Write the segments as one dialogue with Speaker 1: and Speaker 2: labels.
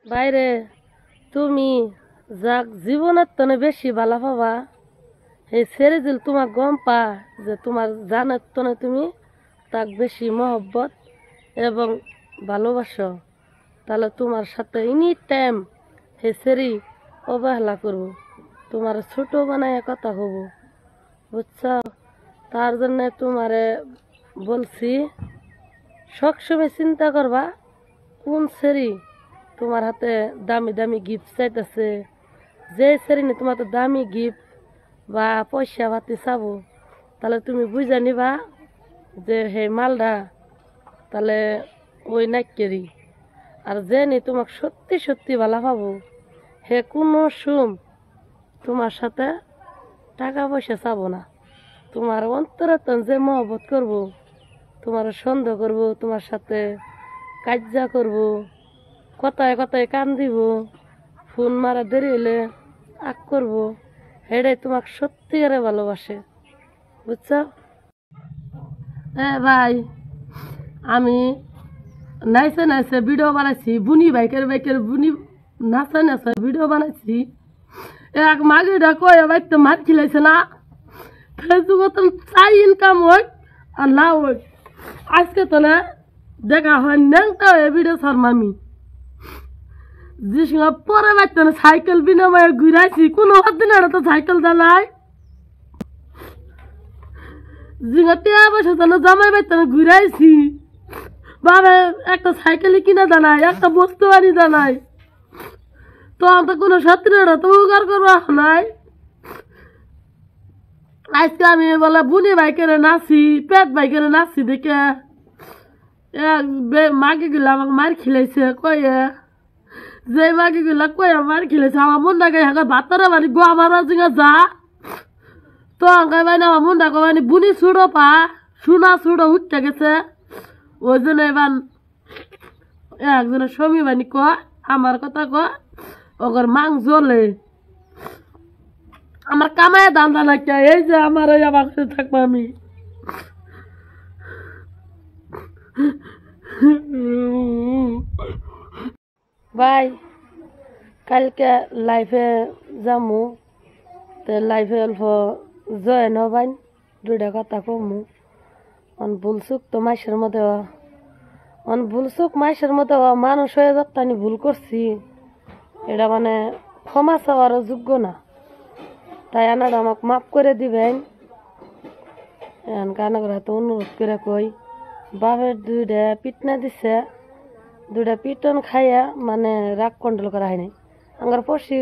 Speaker 1: বাইরে তুমি যাক জীবনের তনে বেশি ভালো পাবা এই ছেড়ে দিল তোমার গম পা যে তোমার জানের তনে তুমি তাক বেশি মহব্বত এবং ভালোবাসো তাহলে তোমার সাথে এনি টাইম হে ছেড়ি অবহেলা করবো তোমার ছোট বানায় কথা হবো বুঝছ তার জন্য তোমারে বলছি সবসময় চিন্তা করবা কোন ছেড়ি তোমার হাতে দামি দামি গিফট চাইতেছে যে ছেড়ি নি তোমার তো দামি গিফট বা পয়সা পাতি চাবো তাহলে তুমি বুঝে নিবা যে হে মালডা তাহলে ওই নাইকেরি আর যে নি তোমাকে সত্যি সত্যি ভালো পাবো হে কোনো সুম তোমার সাথে টাকা পয়সা চাবো না তোমার অন্তরে যে মহব্বত করবো তোমার সন্দেহ করব তোমার সাথে কাজ্জা করব কথায় কথায় কান দিব ফোন মারা দেরি হলে আগ করব হেডাই তোমাকে সত্যিকারে ভালোবাসে বুঝছ ভাই আমি নাইসে নাইসে ভিডিও বানাইছি বুনি বাইকের বুনি নাচা নাচা ভিডিও বানাইছি এক মাগিটা কয়ে বাইতে মার খিলাইছে না ফেসবুকে চাই ইনকাম হোক আর না হোক আজকে তো না দেখা হয় ন্যাংটা হয়ে ভিডিও শর্মামি যে সঙ্গে পরে বাইতে না সাইকেল বিনাময়ে ঘুরাইছি কোনো দিন তো সাইকেল জানাই জিঙা টিয়া বসে জানো জামাই বাইতে না ঘুরাইছি বাবা একটা সাইকেলই কিনা জানাই একটা বস্তু আনি জানাই তো আমার কোনো ছাত্রীরা তো উগার করবো নাই আজকে আমি বলে বুনি বাইকের নাচি পেট বাইকের নাচি দেখে মাকে গুলা আমাকে মার খিলাইছে কয়ে যে মাকে গুলা কয়ে মার খিলাইছে আমার মন ডাকে হাঁকা ভাতরে মানে গো আমার জিঙা যা তো আঙ্কাই মানে আমার মন ডাকে মানে বুনি ছুড়ো পা সোনা ছুড়ো উঠতে গেছে ওই জন্য এবার একজনের স্বামী বানি ক আমার কথা ক ওগর মাং জ্বলে আমার কামায় দাম জানা কে এই যে আমার ওই আমার কাছে থাকবো আমি ভাই কালকে লাইফে যামু তো লাইফে অল্প জয়েন হবাই দুইটা কথা কমু ভুলচুক তো মাইসের মধ্যে ভুলচুক মাইসের মধ্যে মানুষ হয়ে যাত্রানি ভুল করছি এটা মানে ক্ষমা চাওয়ারও যোগ্য না তাই আনারা আমাকে মাফ করে দিবেন কানাগরা তো অনুরোধ করে কই বাপের দুইটা পিটনা দিছে দুইটা পিটন খাইয়া মানে রাগ কন্ট্রোল করা হয় নাই আমার পড়শি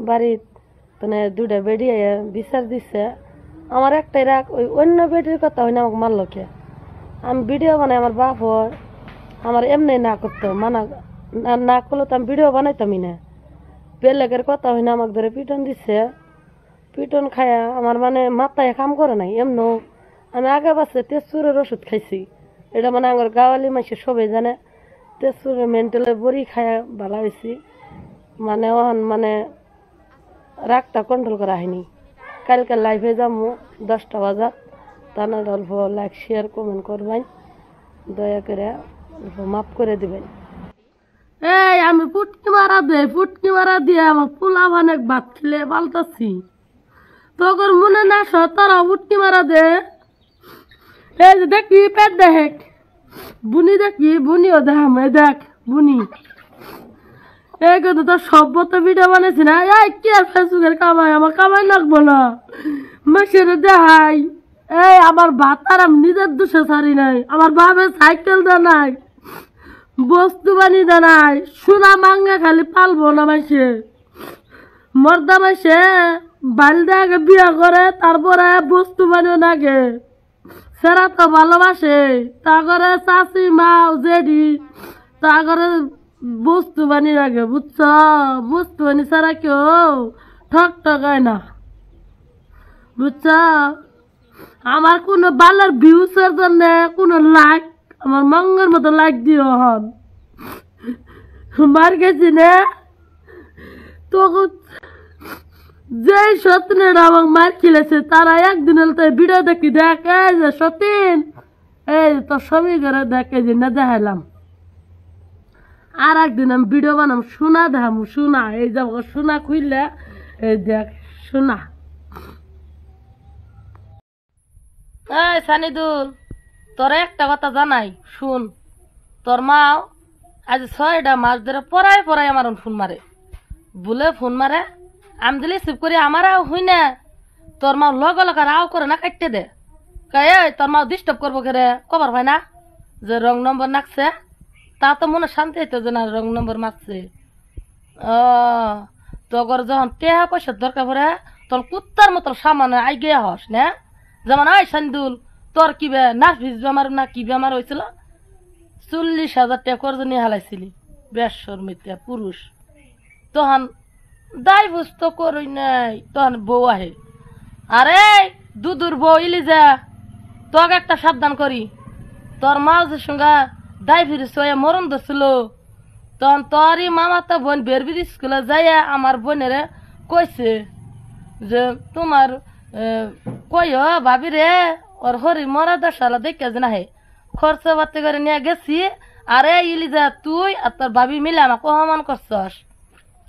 Speaker 1: বাড়ির মানে দুইটা বেডিয়ে বিচার দিছে আমার একটাই রাগ ওই অন্য বেডির কথা হয় না আমাকে মারল কে আমি ভিডিও বানাই আমার বাপ হয় আমার এমনি না করতো মানা না করলে তো আমি ভিডিও বানাইতামই না বেলেগের কথা হয় না আমাকে ধরে পিটন দিছে পিটন খায়া আমার মানে মাথায় কাম করে নাই এমন আমি আগে বাসে তেজপুরের ওষুধ খাইছি এটা মানে আমার গাওয়ালি মাসে সবাই জানে তেজপুরের মেন্টালের বড়ি খায়া ভালো হয়েছি মানে ওখান মানে রাগটা কন্ট্রোল করা হয়নি কালকে লাইভে যাবো 10টা বাজার তার অল্প লাইক শেয়ার কমেন্ট করবেন দয়া করে অল্প মাফ করে দিবেন এই আমি ফুটকি মারা দিয়ে আমার পোলা অনেক ভাত খেলে পাল্টাচ্ছি তোর মনে না তোরা ফুটকি মারা দে এই যে দেখি পেট দেখ বুনি দেখি বুনিও দেখাম দেখ বুনি এই কিন্তু তোর সভ্যতা ভিডিও বানাইছি না এই কি আর ফেসবুকের কামাই আমার কামাই লাগবো না মাসের দেখাই এই আমার ভাত আর আমি নিজের দোষে ছাড়ি নাই আমার বাপের সাইকেল জানাই বস্তু বানি জানাই সোনা মাঙ্গা খালি পালবো না মাসে মর্দা মাসে বাড়িতে আগে বিয়া করে তারপরে বস্তু বানিও নাগে সেরা তো ভালোবাসে তা করে চাষি মা জেডি তা করে বস্তু বানি রাখে বুঝছ বস্তু বানি ছাড়া কেউ ঠক ঠকায় না বুঝছ আমার কোনো বালার ভিউসের জন্য কোনো লাইক আমার মঙ্গের মতো লাইক দিও হন মার গেছি না তো যে সতীনেরা আমাকে মার খেলেছে তারা একদিন তো ভিডিও দেখি দেখ এই যে সতীন এই তোর স্বামী ঘরে দেখে যে না দেখাইলাম আর একদিন আমি ভিডিও বানাম সোনা দেখাম সোনা এই যাব সোনা খুললে এই দেখ সোনা এই সানিদুল তোর একটা কথা জানাই শুন তোর মা আজ 6টা মাস ধরে পড়াই পড়াই আমার ফোন মারে বলে ফোন মারে আমি দিলে রিসিভ করি আমার হই না তোর মা লগে লগে রাও করে না কাটতে দে কয়ে তোর মা ডিস্টার্ব করবো করে কবার হয় না যে রং নম্বর নাকছে তা তো মনে শান্তি হইতো যে না রং নম্বর মারছে ও তোর যখন টেহা পয়সার দরকার পড়ে তোর কুত্তার মতো সামান্য আইগে হস না যেমন ওই সান্দুল তোর কি নার্ভিস বেমার না কি বেমার হয়েছিল 40,000 টাকা কর্জ নিয়ে হালাইছিলি বেশর মিথ্যা পুরুষ তখন দায় বুঝতো করই নাই তখন বউ আহে আরে দুদুর বউ ইলি যা তোকে একটা সাবধান করি তোর মাউসের সঙ্গে দায় ফিরিস মরণ ধরছিল তখন তোরই মামা তো বোন বেরবির স্কুলে যাইয়া আমার বোনের কইছে যে তোমার কই ভাবি রে ওর হরি মরা দশালা দেখে যে না হে খরচা পাতি করে নিয়ে গেছি আরে ইলি যা তুই আর তোর ভাবি মিলে আমাকে অপমান করছস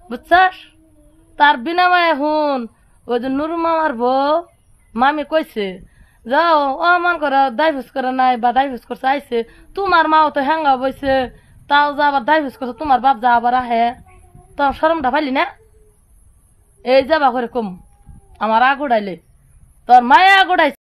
Speaker 1: বুঝছস তার বিনাময়ে হুন ওই যে নুরু মামার বউ মামি কইছে যাও অপমান করে ডাইভোর্স করে নাই বা ডাইভোর্স করছে আইছে তোমার মাও তো হ্যাঙ্গা বইছে তাও যা আবার ডাইভোর্স করছে তোমার বাপ যা আবার আহে তো শরমটা পাইলি না এই যাবা করে কম আমার আগুড়াইলে তোর মায়ে আগুড়াইছে